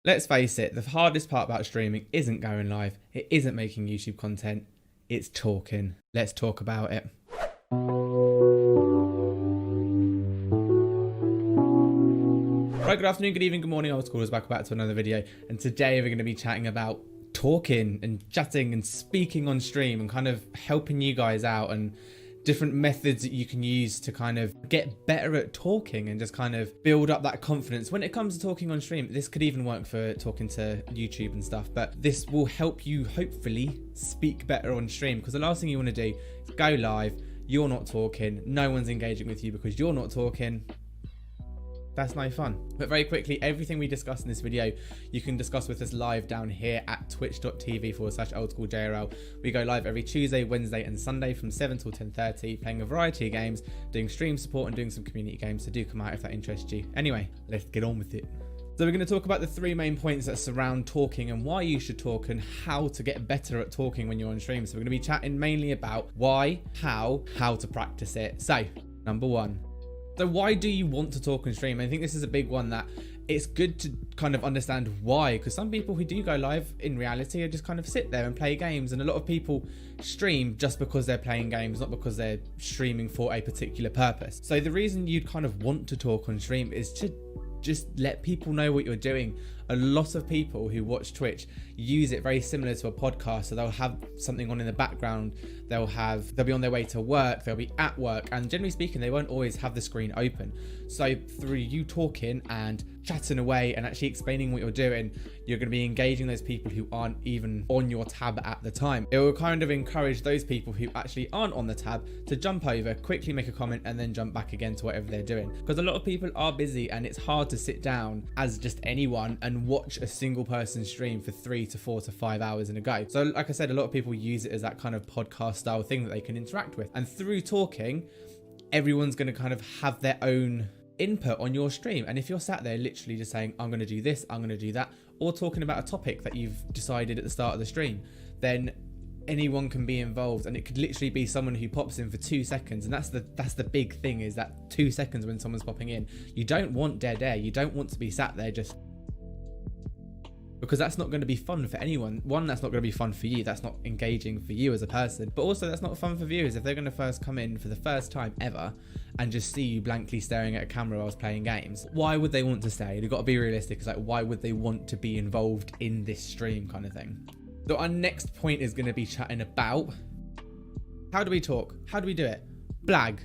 Let's face it, the hardest part about streaming isn't going live, it isn't making YouTube content, it's talking. Let's talk about it. Right, good afternoon, good evening, good morning, old schoolers. Welcome back to another video. And today we're going to be chatting about talking and chatting and speaking on stream and kind of helping you guys out and different methods that you can use to kind of get better at talking and just kind of build up that confidence when it comes to talking on stream. This could even work for talking to YouTube and stuff, but this will help you hopefully speak better on stream, because the last thing you want to do is go live, you're not talking, no one's engaging with you because you're not talking. That's no fun. But very quickly, everything we discuss in this video, you can discuss with us live down here at twitch.tv/oldschoolJRL. We go live every Tuesday, Wednesday and Sunday from 7 till 10:30, playing a variety of games, doing stream support and doing some community games, so do come out if that interests you. Anyway, let's get on with it. So we're going to talk about the three main points that surround talking and why you should talk and how to get better at talking when you're on stream. So we're going to be chatting mainly about why, how to practice it. So, number one. So why do you want to talk on stream? I think this is a big one that it's good to kind of understand why, because some people who do go live in reality are just kind of sit there and play games, and a lot of people stream just because they're playing games, not because they're streaming for a particular purpose. So the reason you'd kind of want to talk on stream is to just let people know what you're doing. A lot of people who watch Twitch use it very similar to a podcast, so they'll have something on in the background, they'll be on their way to work, they'll be at work, and generally speaking they won't always have the screen open. So through you talking and chatting away and actually explaining what you're doing, you're going to be engaging those people who aren't even on your tab at the time. It will kind of encourage those people who actually aren't on the tab to jump over, quickly make a comment and then jump back again to whatever they're doing, because a lot of people are busy and it's hard to sit down as just anyone and watch a single person stream for 3 to 4 to 5 hours in a go. So like I said, a lot of people use it as that kind of podcast style thing that they can interact with, and through talking everyone's going to kind of have their own input on your stream. And if you're sat there literally just saying I'm going to do this, I'm going to do that, or talking about a topic that you've decided at the start of the stream, then anyone can be involved, and it could literally be someone who pops in for 2 seconds. And that's the big thing, is that 2 seconds when someone's popping in. You don't want dead air. You don't want to be sat there just, because that's not going to be fun for anyone. One, that's not going to be fun for you, that's not engaging for you as a person, but also that's not fun for viewers. If they're going to first come in for the first time ever and just see you blankly staring at a camera whilst playing games, why would they want to stay? You've got to be realistic. It's like, why would they want to be involved in this stream kind of thing? So our next point is going to be chatting about how do we talk? How do we do it? Blag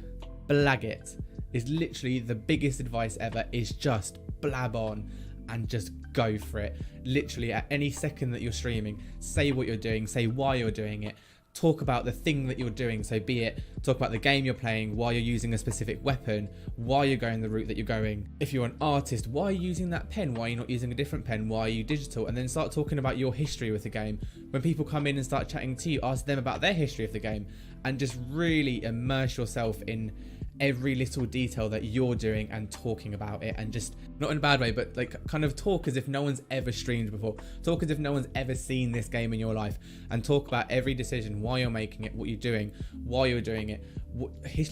it is literally the biggest advice ever, is just blab on and just go for it. Literally at any second that you're streaming, say what you're doing, say why you're doing it, talk about the thing that you're doing. So be it talk about the game you're playing, why you're using a specific weapon, why you're going the route that you're going. If you're an artist, why are you using that pen, why are you not using a different pen, why are you digital? And then start talking about your history with the game. When people come in and start chatting to you, ask them about their history of the game, and just really immerse yourself in every little detail that you're doing and talking about it. And just, not in a bad way, but like kind of talk as if no one's ever streamed before, talk as if no one's ever seen this game in your life, and talk about every decision, why you're making it, what you're doing, why you're doing it,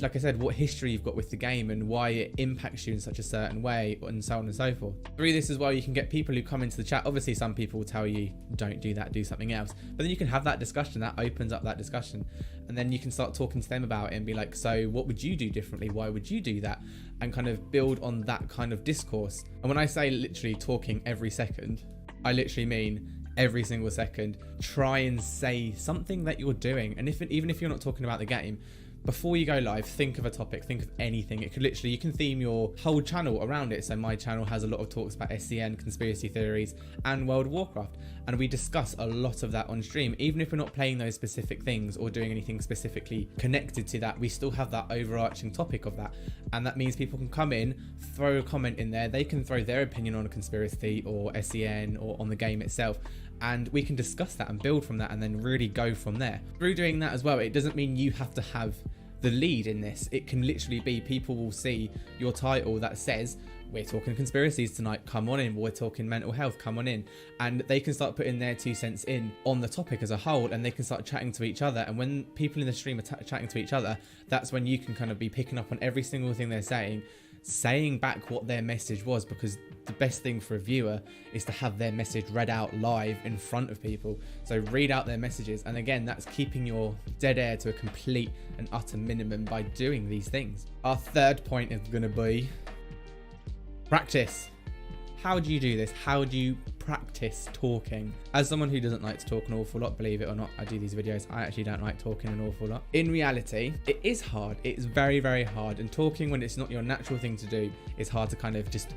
like I said, what history you've got with the game and why it impacts you in such a certain way, and so on and so forth. Through this as well, you can get people who come into the chat. Obviously some people will tell you don't do that, do something else, but then you can have that discussion, that opens up that discussion, and then you can start talking to them about it and be like, so what would you do differently, why would you do that, and kind of build on that kind of discourse. And when I say literally talking every second, I literally mean every single second. Try and say something that you're doing, and even if you're not talking about the game, before you go live, think of a topic, think of anything. It could literally, you can theme your whole channel around it. So my channel has a lot of talks about SCN, conspiracy theories, and World of Warcraft, and we discuss a lot of that on stream. Even if we're not playing those specific things or doing anything specifically connected to that, we still have that overarching topic of that. And that means people can come in, throw a comment in there, they can throw their opinion on a conspiracy or SCN or on the game itself, and we can discuss that and build from that, and then really go from there. Through doing that as well, it doesn't mean you have to have the lead in this. It can literally be, people will see your title that says we're talking conspiracies tonight, come on in, we're talking mental health, come on in, and they can start putting their 2 cents in on the topic as a whole, and they can start chatting to each other. And when people in the stream are chatting to each other, that's when you can kind of be picking up on every single thing they're saying, saying back what their message was, because the best thing for a viewer is to have their message read out live in front of people. So read out their messages, and again, that's keeping your dead air to a complete and utter minimum by doing these things. Our third point is going to be practice. How do you do this? How do you practice talking? As someone who doesn't like to talk an awful lot, believe it or not, I do these videos, I actually don't like talking an awful lot. In reality, it is hard. It's very, very hard. And talking when it's not your natural thing to do is hard to kind of just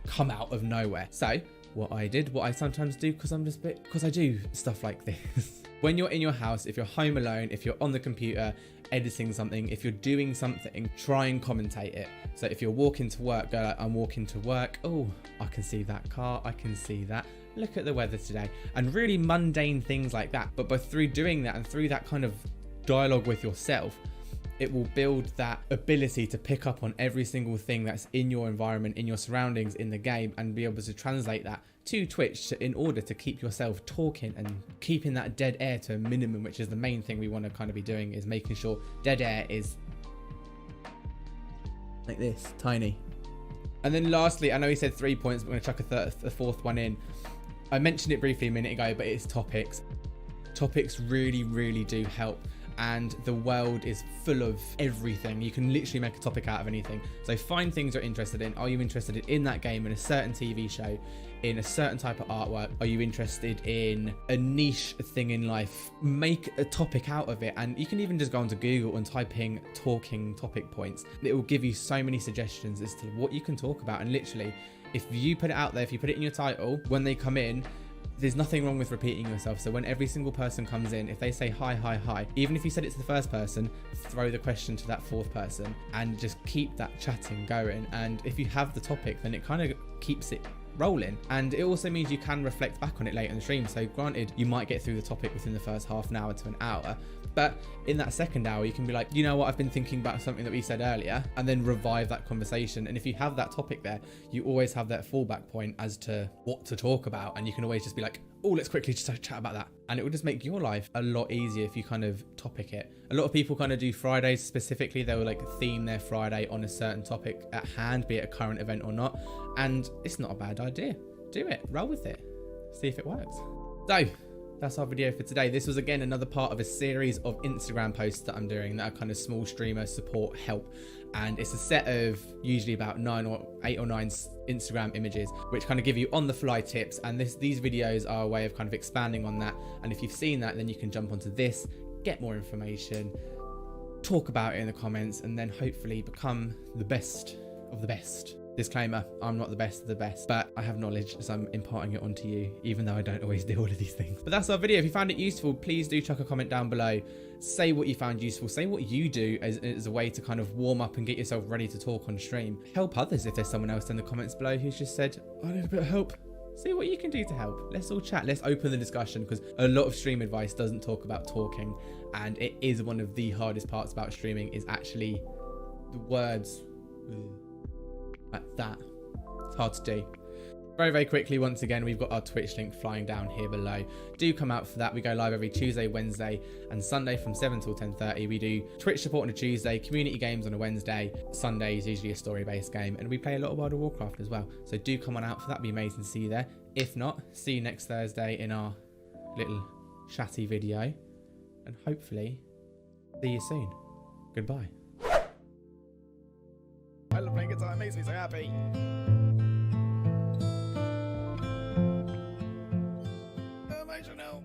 come out of nowhere. So what I sometimes do, because I do stuff like this. When you're in your house, if you're home alone, if you're on the computer, editing something, if you're doing something, try and commentate it. So if you're walking to work, go like, I'm walking to work. Oh, I can see that car. I can see that. Look at the weather today. And really mundane things like that. But through doing that and through that kind of dialogue with yourself, it will build that ability to pick up on every single thing that's in your environment, in your surroundings, in the game, and be able to translate that to Twitch in order to keep yourself talking and keeping that dead air to a minimum, which is the main thing we want to kind of be doing, is making sure dead air is like this, tiny. And then lastly, I know he said 3 points, but we're going to chuck a fourth one in. I mentioned it briefly a minute ago, but it's topics. Topics really, really do help. And the world is full of everything. You can literally make a topic out of anything. So find things you're interested in. Are you interested in that game, in a certain TV show, in a certain type of artwork? Are you interested in a niche thing in life? Make a topic out of it. And you can even just go onto Google and type in talking topic points. It will give you so many suggestions as to what you can talk about. And literally, if you put it out there, if you put it in your title, when they come in, there's nothing wrong with repeating yourself. So when every single person comes in, if they say hi, hi, hi, even if you said it to the first person, throw the question to that fourth person and just keep that chatting going. And if you have the topic, then it kind of keeps it rolling. And it also means you can reflect back on it later in the stream. So granted, you might get through the topic within the first half an hour to an hour, but in that second hour, you can be like, you know what, I've been thinking about something that we said earlier, and then revive that conversation. And if you have that topic there, you always have that fallback point as to what to talk about. And you can always just be like, oh, let's quickly just chat about that. And it will just make your life a lot easier if you kind of topic it. A lot of people kind of do Fridays specifically. They will like theme their Friday on a certain topic at hand, be it a current event or not. And it's not a bad idea. Do it, roll with it, see if it works. So that's our video for today. This was again another part of a series of Instagram posts that I'm doing that are kind of small streamer support help. And it's a set of usually about 8 or 9 Instagram images, which kind of give you on the fly tips. And these videos are a way of kind of expanding on that. And if you've seen that, then you can jump onto this, get more information, talk about it in the comments, and then hopefully become the best of the best. Disclaimer, I'm not the best of the best, but I have knowledge, so I'm imparting it onto you, even though I don't always do all of these things. But that's our video. If you found it useful, please do chuck a comment down below. Say what you found useful. Say what you do as a way to kind of warm up and get yourself ready to talk on stream. Help others if there's someone else in the comments below who's just said, I need a bit of help. See what you can do to help. Let's all chat. Let's open the discussion, because a lot of stream advice doesn't talk about talking, and it is one of the hardest parts about streaming is actually the words. Like that. It's hard to do. Very, very quickly, once again, we've got our Twitch link flying down here below. Do come out for that. We go live every Tuesday, Wednesday, and Sunday from 7 till 10:30. We do Twitch support on a Tuesday, community games on a Wednesday. Sunday is usually a story-based game, and we play a lot of World of Warcraft as well. So do come on out for that. It'd be amazing to see you there. If not, see you next Thursday in our little chatty video, and hopefully see you soon. Goodbye. I love playing guitar, it makes me so happy. Emotional.